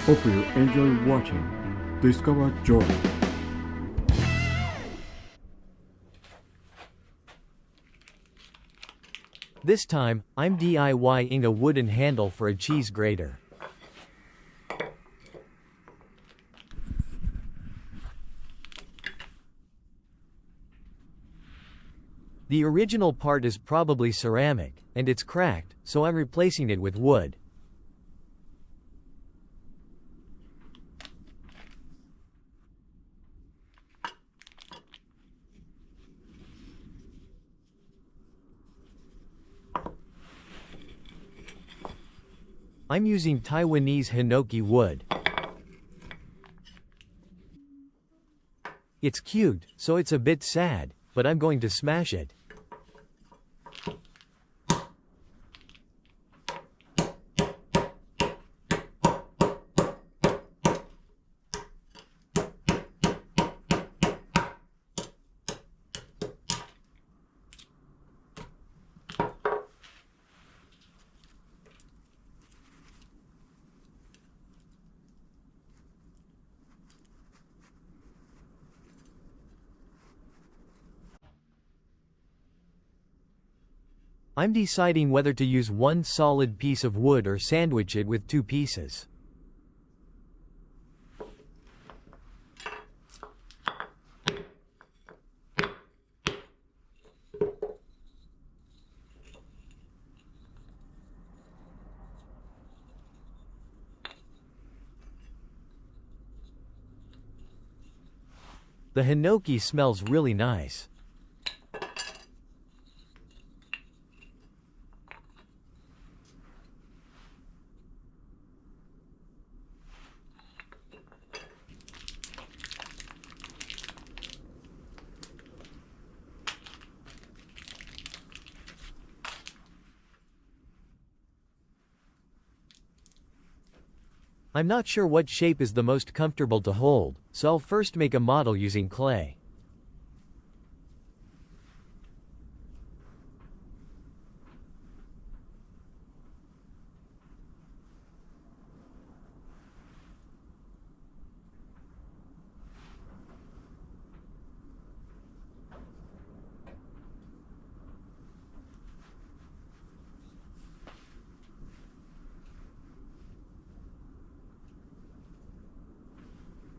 Hope you enjoy watching Discover Joy. This time, I'm DIYing a wooden handle for a cheese grater. The original part is probably ceramic, and it's cracked, so I'm replacing it with wood. I'm using Taiwanese hinoki wood. It's cute, so it's a bit sad, but I'm going to smash it. I'm deciding whether to use one solid piece of wood or sandwich it with two pieces. The hinoki smells really nice. I'm not sure what shape is the most comfortable to hold, so I'll first make a model using clay.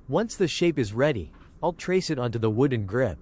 Once the shape is ready, I'll trace it onto the wooden grip.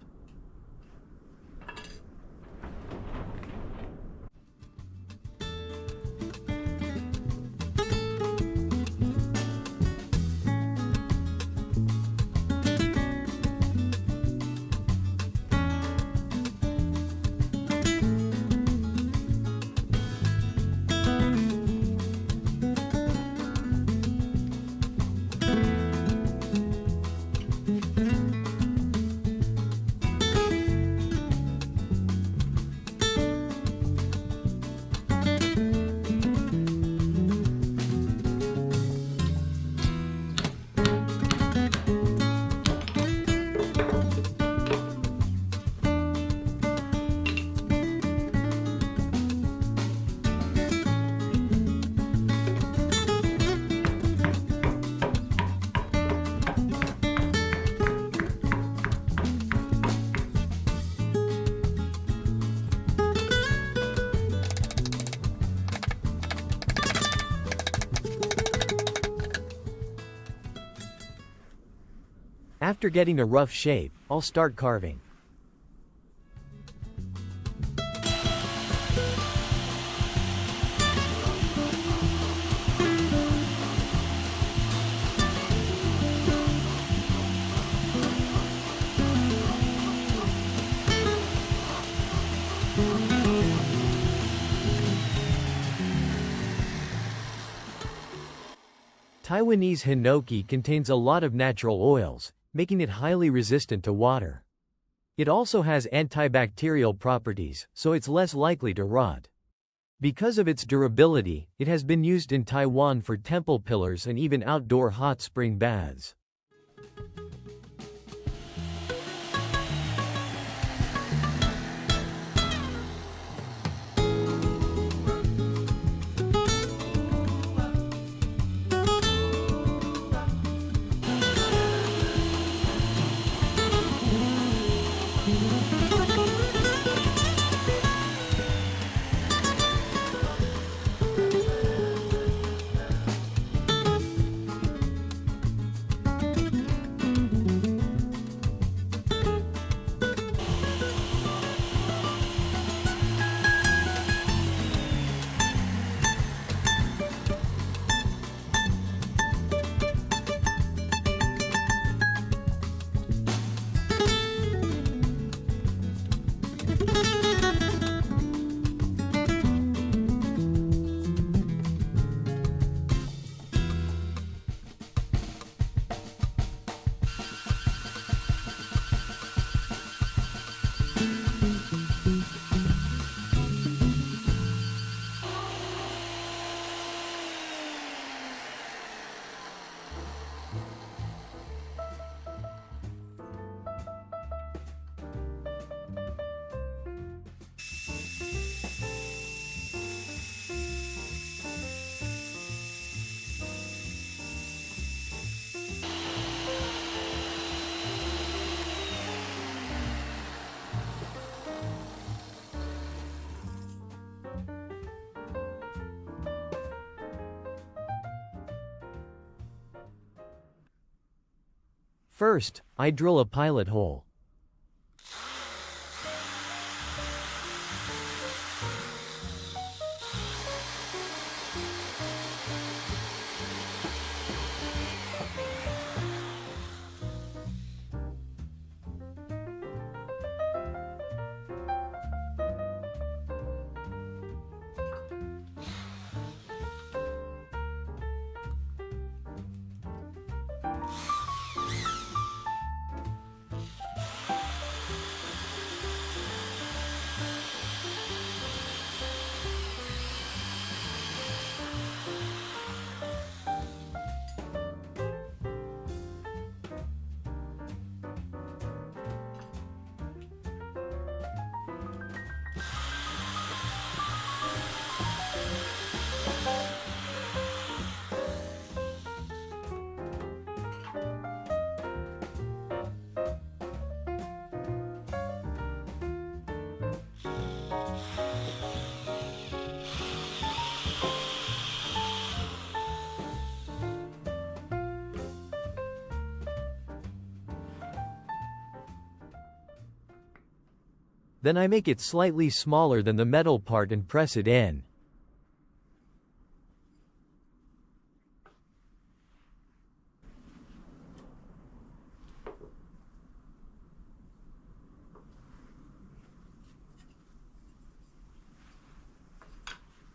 After getting a rough shape, I'll start carving. Taiwanese hinoki contains a lot of natural oils, making it highly resistant to water. It also has antibacterial properties, so it's less likely to rot. Because of its durability, it has been used in Taiwan for temple pillars and even outdoor hot spring baths. First, I drill a pilot hole. Then I make it slightly smaller than the metal part and press it in.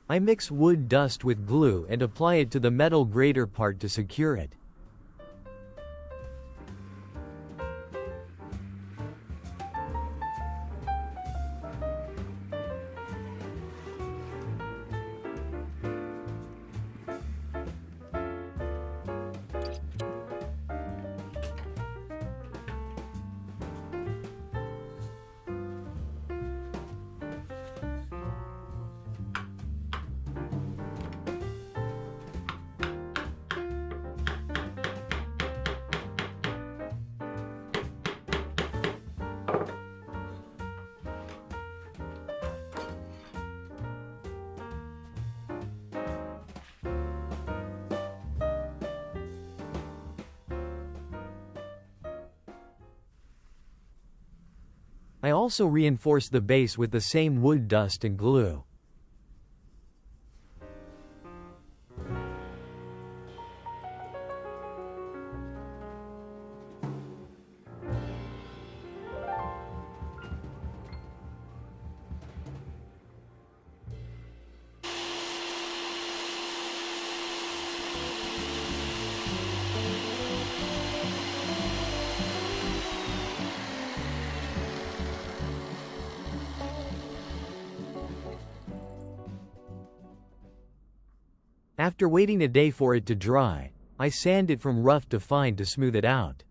I mix wood dust with glue and apply it to the metal grater part to secure it. I also reinforce the base with the same wood dust and glue. After waiting a day for it to dry, I sand it from rough to fine to smooth it out.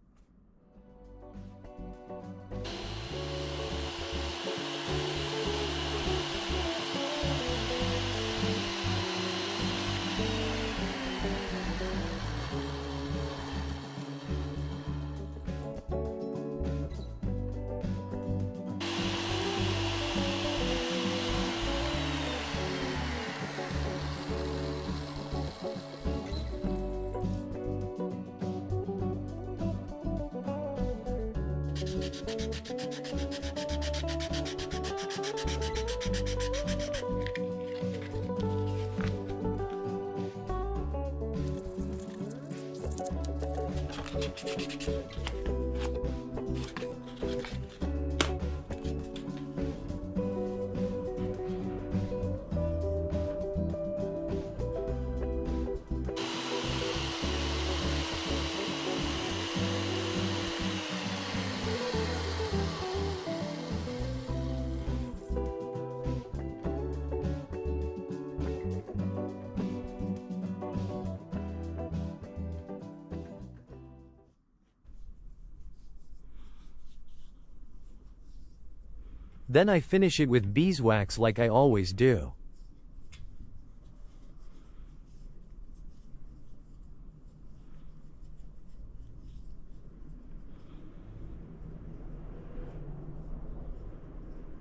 Then I finish it with beeswax like I always do.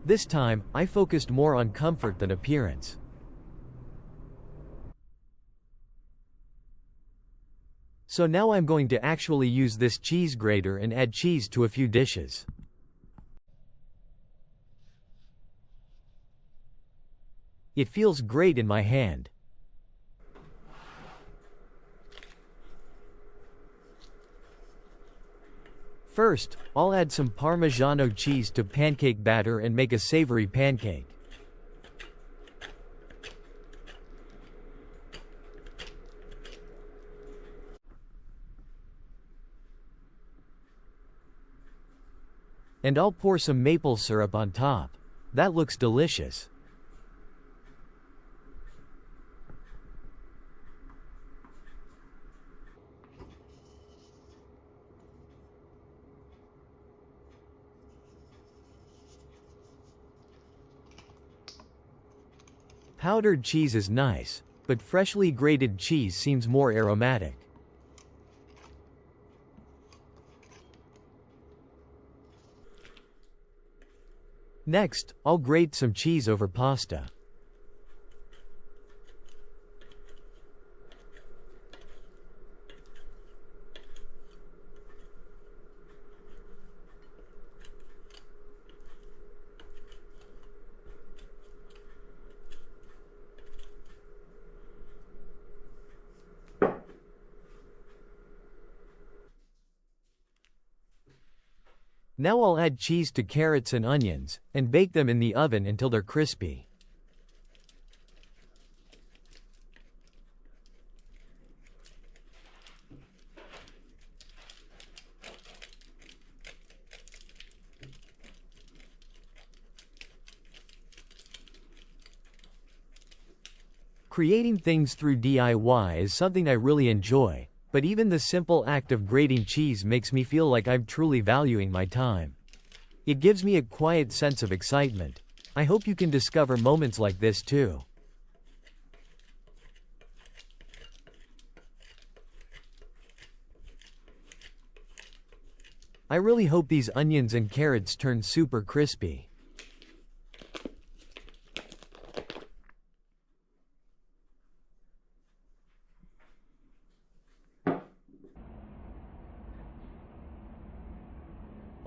This time, I focused more on comfort than appearance. So now I'm going to actually use this cheese grater and add cheese to a few dishes. It feels great in my hand. First, I'll add some Parmigiano cheese to pancake batter and make a savory pancake. And I'll pour some maple syrup on top. That looks delicious. Powdered cheese is nice, but freshly grated cheese seems more aromatic. Next, I'll grate some cheese over pasta. Now I'll add cheese to carrots and onions, and bake them in the oven until they're crispy. Creating things through DIY is something I really enjoy. But even the simple act of grating cheese makes me feel like I'm truly valuing my time. It gives me a quiet sense of excitement. I hope you can discover moments like this too. I really hope these onions and carrots turn super crispy.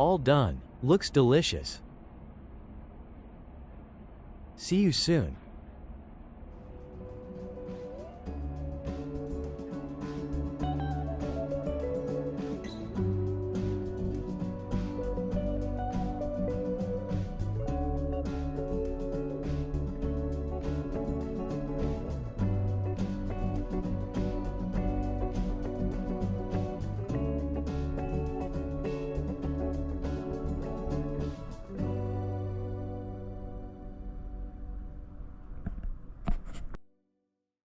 All done. Looks delicious. See you soon.